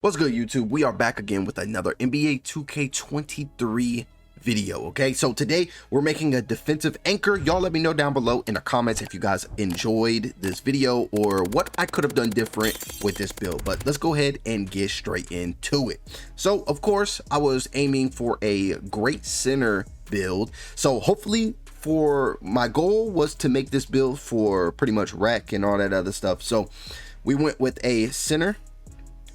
What's good, YouTube? We are back again with another NBA 2K23 video. Okay, so today we're making a defensive anchor. Y'all let me know down below in the comments if you guys enjoyed this video or what I could have done different with this build. But let's go ahead and get straight into it. So of course I was aiming for a great center build, so hopefully for my goal was to make this build for pretty much rec and all that other stuff. So we went with a center,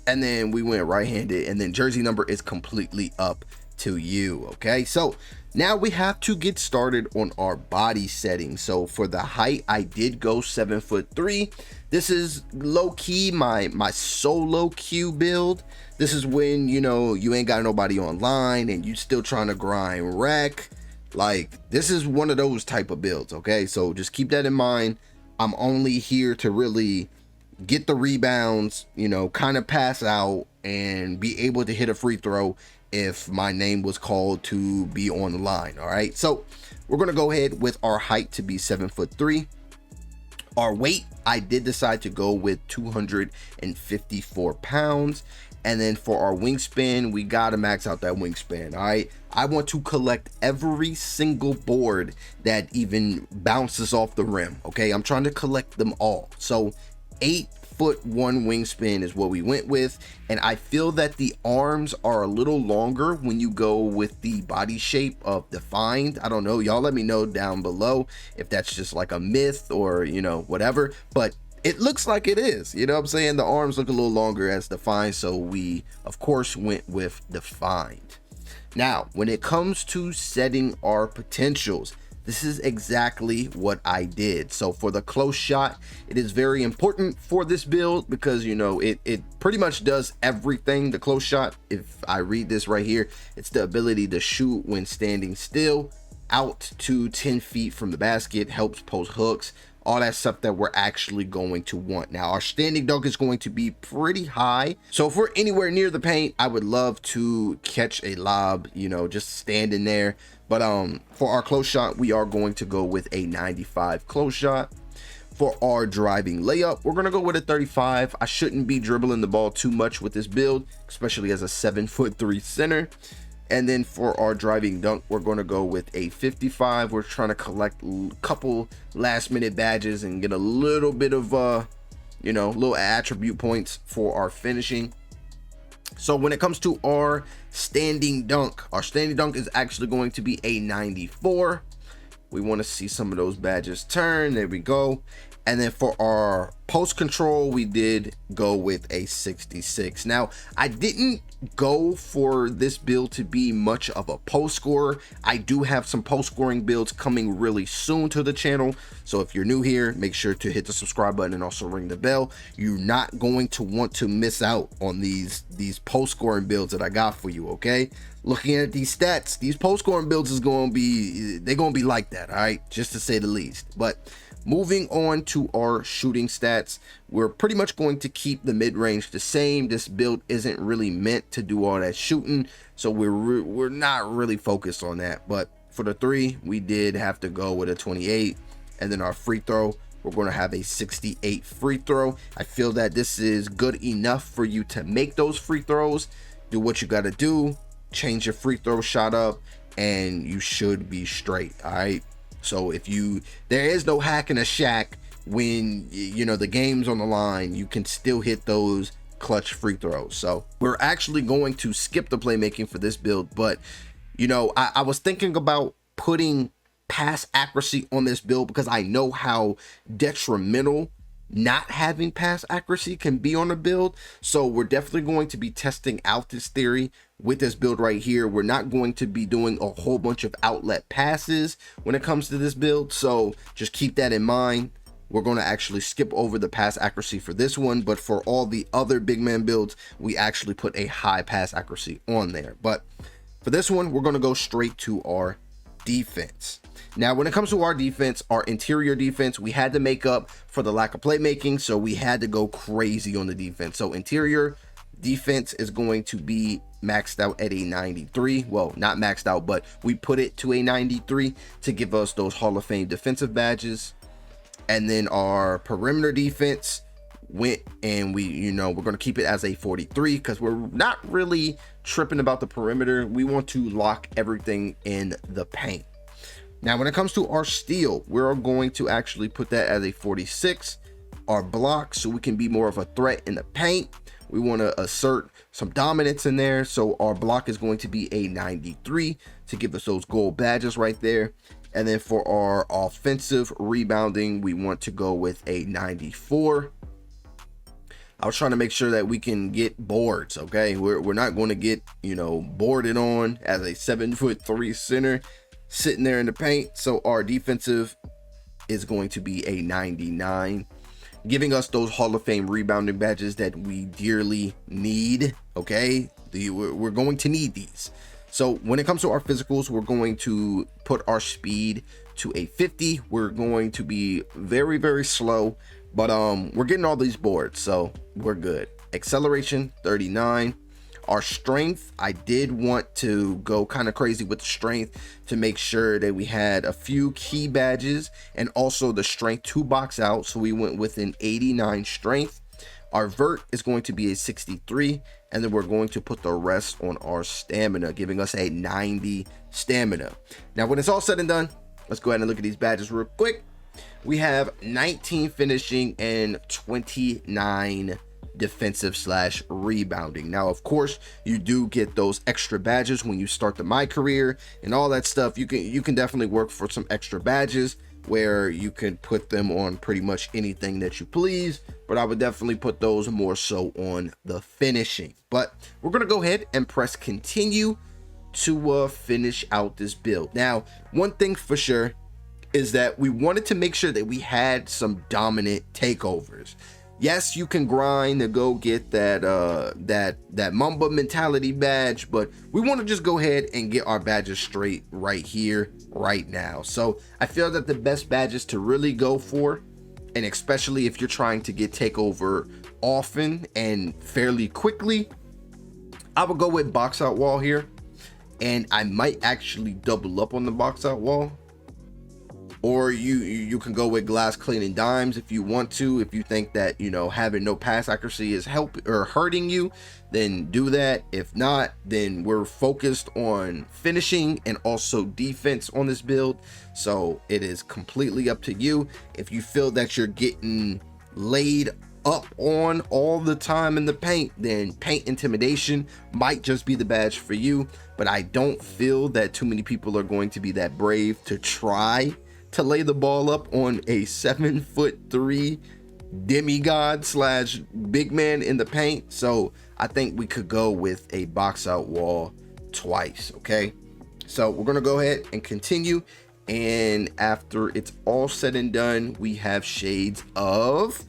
and then we went right-handed, and then jersey number is completely up to you. Okay, so now we have to get started on our body setting. So for the height, I did go 7'3". This is low-key my solo queue build. This is when, you know, you ain't got nobody online and you still trying to grind rec. Like, this is one of those type of builds. Okay, so just keep that in mind. I'm only here to really get the rebounds, you know, kind of pass out and be able to hit a free throw if my name was called to be on the line. All right, so we're gonna go ahead with our height to be 7'3". Our weight, I did decide to go with 254 pounds. And then for our wingspan, we gotta max out that wingspan. All right, I want to collect every single board that even bounces off the rim. Okay, I'm trying to collect them all. So 8'1" wingspan is what we went with, and I feel that the arms are a little longer when you go with the body shape of defined. I don't know, y'all let me know down below if that's just like a myth or, you know, whatever, but it looks like it is. You know what I'm saying? The arms look a little longer as defined, so we of course went with defined. Now when it comes to setting our potentials, this is exactly what I did. So for the close shot, it is very important for this build because, you know, it pretty much does everything. The close shot, if I read this right here, it's the ability to shoot when standing still, out to 10 feet from the basket, helps post hooks, all that stuff that we're actually going to want. Now our standing dunk is going to be pretty high, so if we're anywhere near the paint, I would love to catch a lob, you know, just standing there. But for our close shot, we are going to go with a 95 close shot. For our driving layup, we're gonna go with a 35. I shouldn't be dribbling the ball too much with this build, especially as a 7'3" center. And then for our driving dunk, we're going to go with a 55. We're trying to collect a couple last minute badges and get a little bit of you know, little attribute points for our finishing. So when it comes to our standing dunk is actually going to be a 94. We want to see some of those badges turn. There we go. And then for our post control, we did go with a 66. Now, I didn't go for this build to be much of a post scorer. I do have some post scoring builds coming really soon to the channel. So if you're new here, make sure to hit the subscribe button and also ring the bell. You're not going to want to miss out on these post scoring builds that I got for you. Okay, looking at these stats, these post scoring builds is going to be, they're going to be like that. All right, just to say the least. But moving on to our shooting stats, we're pretty much going to keep the mid-range the same. This build isn't really meant to do all that shooting, so we're not really focused on that. But for the three, we did have to go with a 28, and then our free throw, we're going to have a 68 free throw. I feel that this is good enough for you to make those free throws. Do what you got to do, change your free throw shot up, and you should be straight. All right, so if there is no hack in a shack when, you know, the game's on the line, you can still hit those clutch free throws. So we're actually going to skip the playmaking for this build, but, you know, I was thinking about putting pass accuracy on this build because I know how detrimental not having pass accuracy can be on a build. So we're definitely going to be testing out this theory with this build right here. We're not going to be doing a whole bunch of outlet passes when it comes to this build, so just keep that in mind. We're going to actually skip over the pass accuracy for this one, but for all the other big man builds, we actually put a high pass accuracy on there. But for this one, we're going to go straight to our defense. Now when it comes to our defense, our interior defense, we had to make up for the lack of playmaking, so we had to go crazy on the defense. So interior defense is going to be maxed out at a 93. Well, not maxed out, but we put it to a 93 to give us those Hall of Fame defensive badges. And then our perimeter defense, went and we're going to keep it as a 43 because we're not really tripping about the perimeter. We want to lock everything in the paint. Now, when it comes to our steal, we're going to actually put that as a 46. Our block, so we can be more of a threat in the paint. We want to assert some dominance in there, so our block is going to be a 93 to give us those gold badges right there. And then for our offensive rebounding, we want to go with a 94. I was trying to make sure that we can get boards. Okay, we're not going to get boarded on as a 7'3" center sitting there in the paint. So our defensive is going to be a 99, giving us those Hall of Fame rebounding badges that we dearly need. Okay, we're going to need these. So when it comes to our physicals, we're going to put our speed to a 50. We're going to be very, very slow, but we're getting all these boards, so we're good. Acceleration 39. Our strength, I did want to go kind of crazy with the strength to make sure that we had a few key badges and also the strength to box out. So we went with an 89 strength. Our vert is going to be a 63, and then we're going to put the rest on our stamina, giving us a 90 stamina. Now, when it's all said and done, let's go ahead and look at these badges real quick. We have 19 finishing and 29 defensive / rebounding. Now, of course, you do get those extra badges when you start the My Career and all that stuff. You can definitely work for some extra badges where you can put them on pretty much anything that you please, but I would definitely put those more so on the finishing. But we're gonna go ahead and press continue to finish out this build. Now, one thing for sure is that we wanted to make sure that we had some dominant takeovers. Yes, you can grind to go get that Mamba mentality badge, but we want to just go ahead and get our badges straight right here, right now. So I feel that the best badges to really go for, and especially if you're trying to get takeover often and fairly quickly, I would go with box out wall here, and I might actually double up on the box out wall. Or you can go with glass cleaning dimes if you want to. If you think that having no pass accuracy is hurting you, then do that. If not, then we're focused on finishing and also defense on this build. So it is completely up to you. If you feel that you're getting laid up on all the time in the paint, then paint intimidation might just be the badge for you. But I don't feel that too many people are going to be that brave to try to lay the ball up on a 7'3" demigod / big man in the paint. So I think we could go with a box out wall twice. Okay, so we're gonna go ahead and continue, and after it's all said and done, we have shades of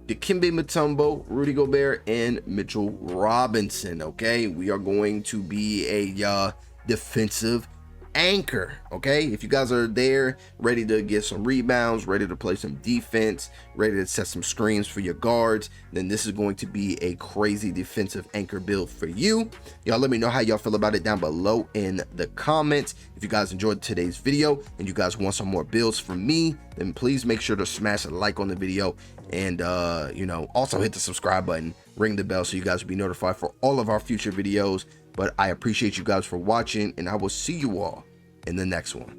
Dikembe Mutombo, Rudy Gobert, and Mitchell Robinson. Okay, we are going to be a defensive anchor. Okay, if you guys are there ready to get some rebounds, ready to play some defense, ready to set some screens for your guards, then this is going to be a crazy defensive anchor build for you. Y'all let me know how y'all feel about it down below in the comments. If you guys enjoyed today's video and you guys want some more builds from me, then please make sure to smash a like on the video, and also hit the subscribe button, ring the bell so you guys will be notified for all of our future videos. But I appreciate you guys for watching, and I will see you all in the next one.